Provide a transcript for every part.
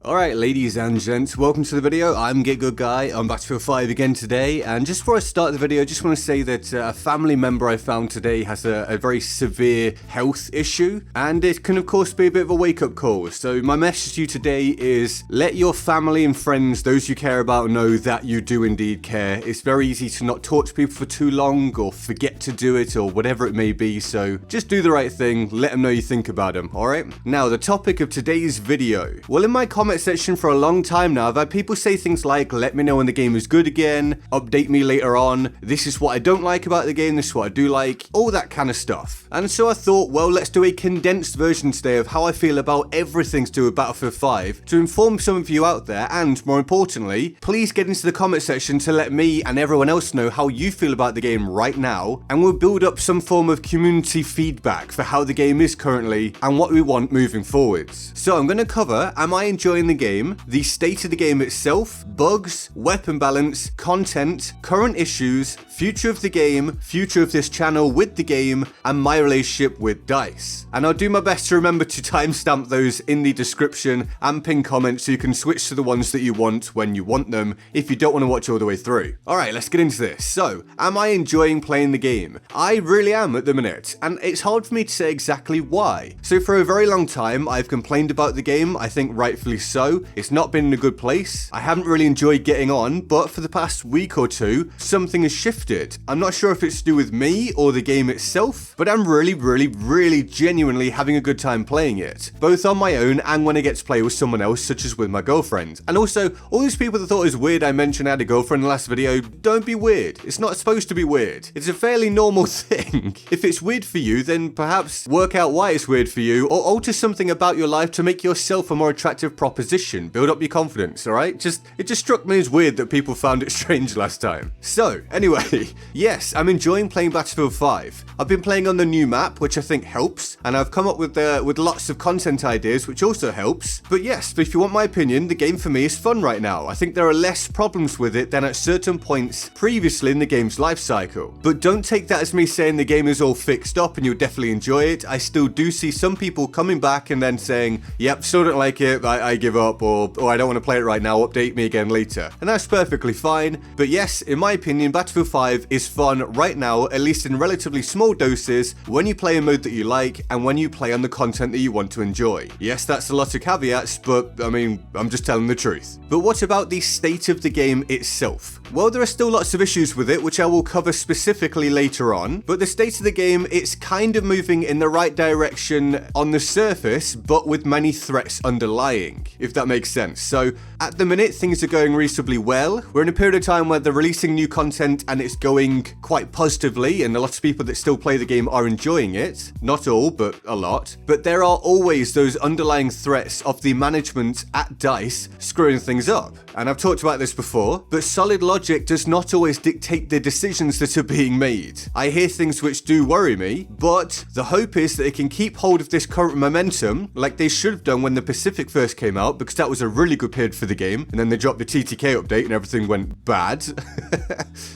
Alright ladies and gents, welcome to the video. I'm GetGoodGuy, I'm Battlefield 5 again today, and just before I start the video, I just want to say that a family member I found today has a very severe health issue, and it can of course be a bit of a wake-up call. So my message to you today is, let your family and friends, those you care about, know that you do indeed care. It's very easy to not talk to people for too long, or forget to do it, or whatever it may be, so just do the right thing, let them know you think about them, alright? Now, the topic of today's video. Well, in my comment section for a long time now, I've had people say things like, let me know when the game is good again, update me later on, this is what I don't like about the game, this is what I do like, all that kind of stuff. And so I thought, well, let's do a condensed version today of how I feel about everything to do with Battlefield 5 to inform some of you out there, and more importantly, please get into the comment section to let me and everyone else know how you feel about the game right now, and we'll build up some form of community feedback for how the game is currently and what we want moving forwards. So I'm going to cover, am I enjoying the game, the state of the game itself, bugs, weapon balance, content, current issues, future of the game, future of this channel with the game, and my relationship with DICE. And I'll do my best to remember to timestamp those in the description and pin comments so you can switch to the ones that you want when you want them if you don't want to watch all the way through. Alright, let's get into this. So, am I enjoying playing the game? I really am at the minute, and it's hard for me to say exactly why. So for a very long time, I've complained about the game, I think rightfully so. It's not been in a good place. I haven't really enjoyed getting on, but for the past week or two, something has shifted. I'm not sure if it's to do with me or the game itself, but I'm really genuinely having a good time playing it, both on my own and when I get to play with someone else, such as with my girlfriend. And also, all these people that thought it was weird I mentioned I had a girlfriend in the last video, don't be weird. It's not supposed to be weird. It's a fairly normal thing. If it's weird for you, then perhaps work out why it's weird for you, or alter something about your life to make yourself a more attractive proposition. Build up your confidence, alright? It just struck me as weird that people found it strange last time. So, anyway, yes, I'm enjoying playing Battlefield 5. I've been playing on the new map, which I think helps, and I've come up with lots of content ideas, which also helps. But yes, if you want my opinion, the game for me is fun right now. I think there are less problems with it than at certain points previously in the game's life cycle. But don't take that as me saying the game is all fixed up and you'll definitely enjoy it. I still do see some people coming back and then saying, yep, still don't like it, I give up, or I don't want to play it right now, update me again later. And that's perfectly fine. But yes, in my opinion, Battlefield 5 is fun right now, at least in relatively small doses, when you play a mode that you like and when you play on the content that you want to enjoy. Yes, that's a lot of caveats, but I mean, I'm just telling the truth. But what about the state of the game itself? Well, there are still lots of issues with it, which I will cover specifically later on, but the state of the game, it's kind of moving in the right direction on the surface, but with many threats underlying, if that makes sense. So, at the minute, things are going reasonably well. We're in a period of time where they're releasing new content and it's going quite positively, and a lot of people that still play the game are enjoying it. Not all, but a lot. But there are always those underlying threats of the management at DICE screwing things up. And I've talked about this before, but solid logic does not always dictate the decisions that are being made. I hear things which do worry me, but the hope is that they can keep hold of this current momentum, like they should have done when the Pacific first came out, because that was a really good period for the game, and then they dropped the TTK update and everything went bad.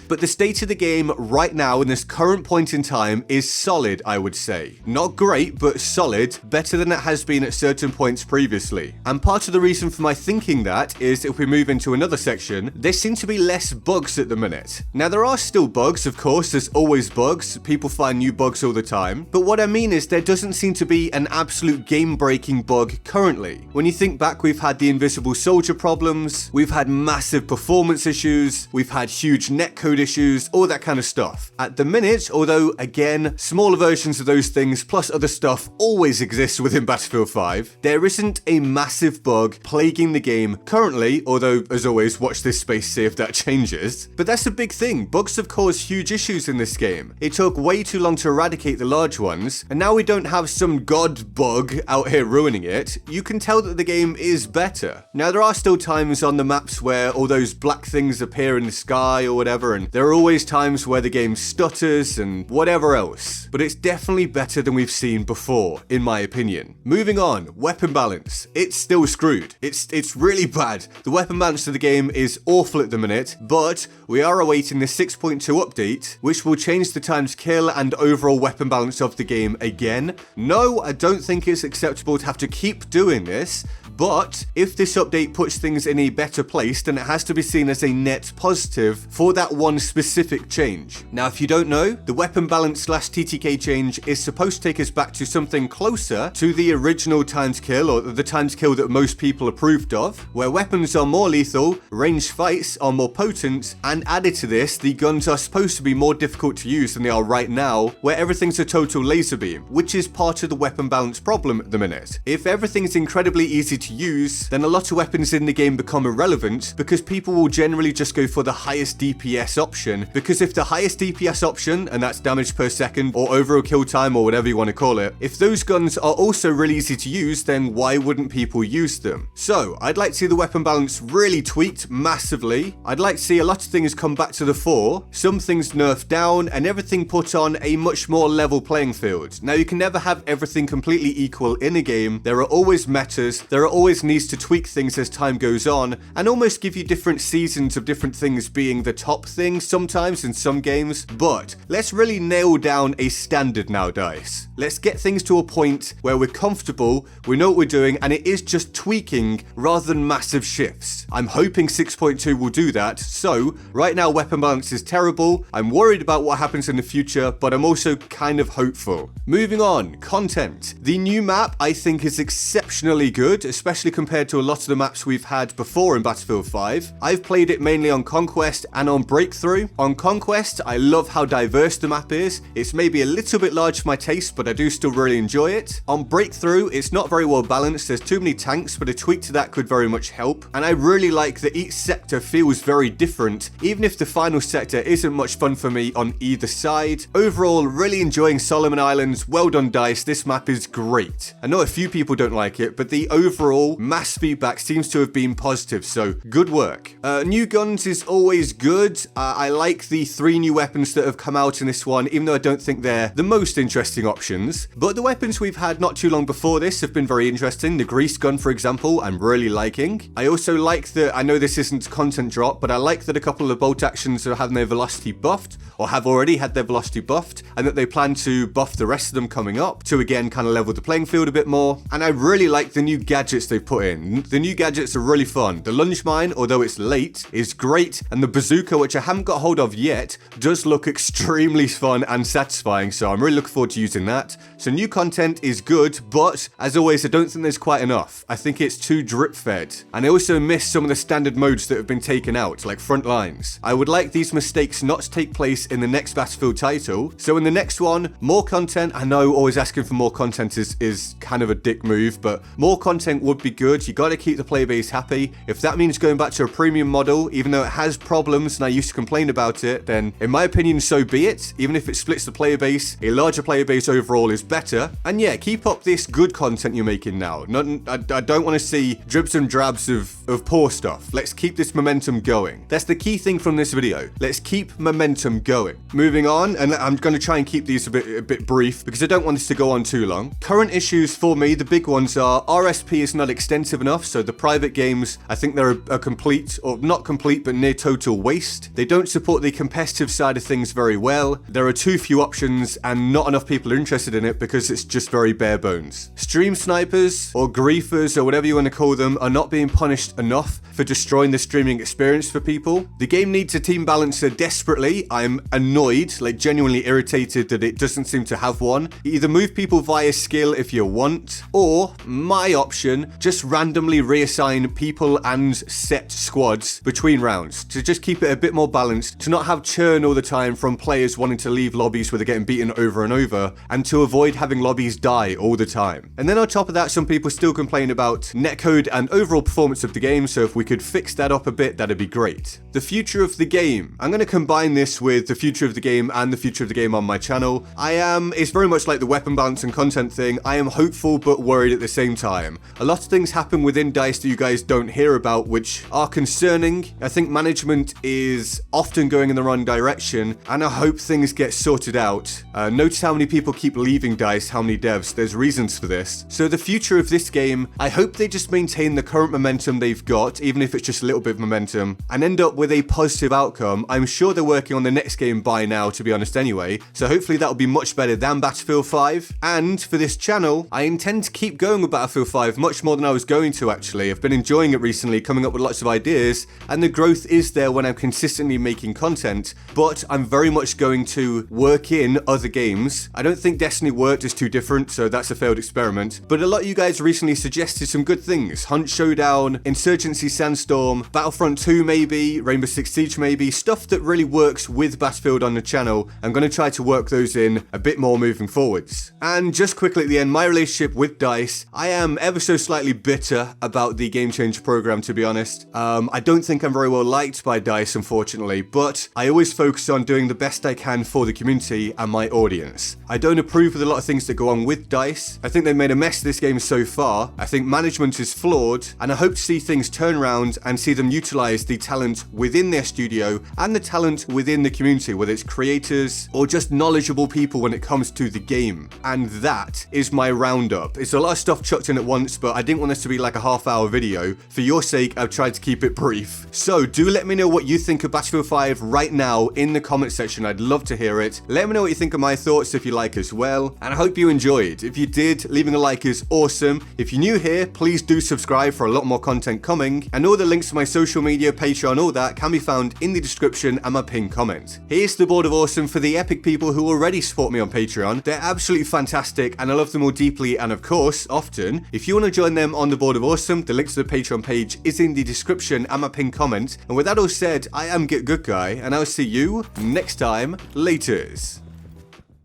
But the state of the game right now in this current point in time is solid, I would say. Not great, but solid, better than it has been at certain points previously. And part of the reason for my thinking that is, if we move into another section, there seem to be less bugs at the minute. Now, there are still bugs, of course, there's always bugs, people find new bugs all the time, but what I mean is there doesn't seem to be an absolute game-breaking bug currently. When you think back, we've had the invisible soldier problems, we've had massive performance issues, we've had huge netcode issues, all that kind of stuff. At the minute, although again, smaller versions of those things plus other stuff always exist within Battlefield 5, there isn't a massive bug plaguing the game currently, although as always, watch this space, see if that changes. But that's a big thing, bugs have caused huge issues in this game. It took way too long to eradicate the large ones, and now we don't have some god bug out here ruining it. You can tell that the game is better. Now, there are still times on the maps where all those black things appear in the sky or whatever, and there are always times where the game stutters and whatever else. But it's definitely better than we've seen before, in my opinion. Moving on, weapon balance. It's still screwed. It's really bad. The weapon balance of the game is awful at the minute, but we are awaiting the 6.2 update, which will change the time to kill and overall weapon balance of the game again. No, I don't think it's acceptable to have to keep doing this, but if this update puts things in a better place, then it has to be seen as a net positive for that one specific change. Now, if you don't know, the weapon balance / TTK change is supposed to take us back to something closer to the original times kill, or the times kill that most people approved of, where weapons are more lethal, ranged fights are more potent, and added to this, the guns are supposed to be more difficult to use than they are right now, where everything's a total laser beam, which is part of the weapon balance problem at the minute. If everything's incredibly easy to use, then a lot of weapons in the game become irrelevant, because people will generally just go for the highest DPS option, because if the highest DPS option, and that's damage per second, or overall kill time, or whatever you want to call it, if those guns are also really easy to use, then why wouldn't people use them? So, I'd like to see the weapon balance really tweaked massively. I'd like to see a lot of things come back to the fore, some things nerfed down, and everything put on a much more level playing field. Now, you can never have everything completely equal in a game. There are always metas, there are always needs to tweak things as time goes on, and almost give you different seasons of different things being the top thing sometimes in some games, but let's really nail down a standard now, DICE. Let's get things to a point where we're comfortable, we know what we're doing, and it is just tweaking rather than massive shifts. I'm hoping 6.2 will do that. So right now weapon balance is terrible. I'm worried about what happens in the future, but I'm also kind of hopeful. Moving on, content. The new map I think is exceptionally good, especially compared to a lot of the maps we've had before in Battlefield 5. I've played it mainly on Conquest and on Breakthrough. On Conquest, I love how diverse the map is. It's maybe a little bit large for my taste, but I do still really enjoy it. On Breakthrough, it's not very well balanced. There's too many tanks, but a tweak to that could very much help. And I really like that each sector feels very different, even if the final sector isn't much fun for me on either side. Overall, really enjoying Solomon Islands. Well done, DICE. This map is great. I know a few people don't like it, but the overall mass feedback seems to have been positive, so good work. New guns is always good. I like the 3 new weapons that have come out in this one, even though I don't think they're the most interesting options. But the weapons we've had not too long before this have been very interesting. The grease gun, for example, I'm really liking. I also like that, I know this isn't content drop, but I like that a couple of the bolt actions are having their velocity buffed, or have already had their velocity buffed, and that they plan to buff the rest of them coming up to again kind of level the playing field a bit more. And I really like the new gadgets they've put in. The new gadgets are really fun. The lunge mine, although it's late, is great, and the bazooka, which I haven't got hold of yet, does look extremely fun and satisfying, so I'm really looking forward to using that. So new content is good, but as always, I don't think there's quite enough. I think it's too drip fed. And I also miss some of the standard modes that have been taken out, like front lines. I would like these mistakes not to take place in the next Battlefield title. So in the next one, more content. I know always asking for more content is kind of a dick move, but more content would be good. You got to keep the player base happy. If that means going back to a premium model, even though it has problems and I used to complain about it, then in my opinion, so be it. Even if it splits the player base, a larger player base overall is better. And yeah, keep up this good content you're making now. I don't want to see dribs and drabs of poor stuff. Let's keep this momentum going. That's the key thing from this video. Let's keep momentum going. Moving on, and I'm going to try and keep these a bit brief because I don't want this to go on too long. Current issues for me, the big ones are RSP is not extensive enough, so the private games, I think they're a complete, or not complete, but near total waste. They don't support the competitive side of things very well. There are too few options and not enough people are interested in it because it's just very bare bones. Stream snipers or griefers or whatever you want to call them are not being punished enough for destroying the streaming experience for people. The game needs a team balancer desperately. I'm annoyed, like genuinely irritated that it doesn't seem to have one. Either move people via skill if you want, or my option, just randomly reassign people and set squads between rounds to just keep it a bit more balanced, to not have churn all the time from players wanting to leave lobbies where they're getting beaten over and over, and to avoid having lobbies die all the time. And then on top of that, some people still complain about netcode and overall performance of the game, so if we could fix that up a bit, that'd be great. The future of the game. I'm going to combine this with the future of the game and the future of the game on my channel. It's very much like the weapon balance and content thing. I am hopeful but worried at the same time. A lot of things happen within DICE that you guys don't hear about, which are concerning. I think management is often going in the wrong direction, and I hope things get sorted out. Notice how many people keep leaving DICE, how many devs. There's reasons for this. So the future of this game, I hope they just maintain the current momentum they've they've got, even if it's just a little bit of momentum, and end up with a positive outcome. I'm sure they're working on the next game by now, to be honest anyway, so hopefully that'll be much better than Battlefield 5. And for this channel, I intend to keep going with Battlefield 5 much more than I was going to actually. I've been enjoying it recently, coming up with lots of ideas, and the growth is there when I'm consistently making content, but I'm very much going to work in other games. I don't think Destiny worked, is too different, so that's a failed experiment, but a lot of you guys recently suggested some good things. Hunt Showdown, Insurgency Sandstorm, Battlefront 2 maybe, Rainbow Six Siege maybe, stuff that really works with Battlefield on the channel. I'm going to try to work those in a bit more moving forwards. And just quickly at the end, my relationship with DICE, I am ever so slightly bitter about the Game Changer program, to be honest. I don't think I'm very well liked by DICE, unfortunately, but I always focus on doing the best I can for the community and my audience. I don't approve of a lot of things that go on with DICE. I think they've made a mess of this game so far. I think management is flawed, and I hope to see things turn around and see them utilize the talent within their studio and the talent within the community, whether it's creators or just knowledgeable people when it comes to the game. And that is my roundup. It's a lot of stuff chucked in at once, but I didn't want this to be like a half-hour video. For your sake, I've tried to keep it brief. So do let me know what you think of Battlefield 5 right now in the comment section. I'd love to hear it. Let me know what you think of my thoughts if you like as well, and I hope you enjoyed. If you did, leaving a like is awesome. If you're new here, please do subscribe for a lot more content coming, and all the links to my social media, Patreon, all that can be found in the description and my pinned comment. Here's the board of awesome for the epic people who already support me on Patreon. They're absolutely fantastic, and I love them all deeply, and of course, often. If you want to join them on the board of awesome, the link to the Patreon page is in the description and my pinned comment. And with that all said, I am GetGoodGuy, and I'll see you next time. Laters.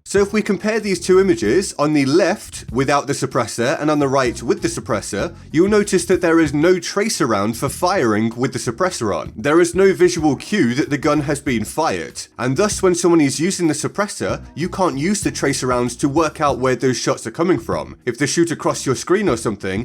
So if we compare these two images, on the left without the suppressor and on the right with the suppressor, you'll notice that there is no tracer round for firing with the suppressor on. There is no visual cue that the gun has been fired, and thus when someone is using the suppressor, you can't use the tracer rounds to work out where those shots are coming from. If they shoot across your screen or something,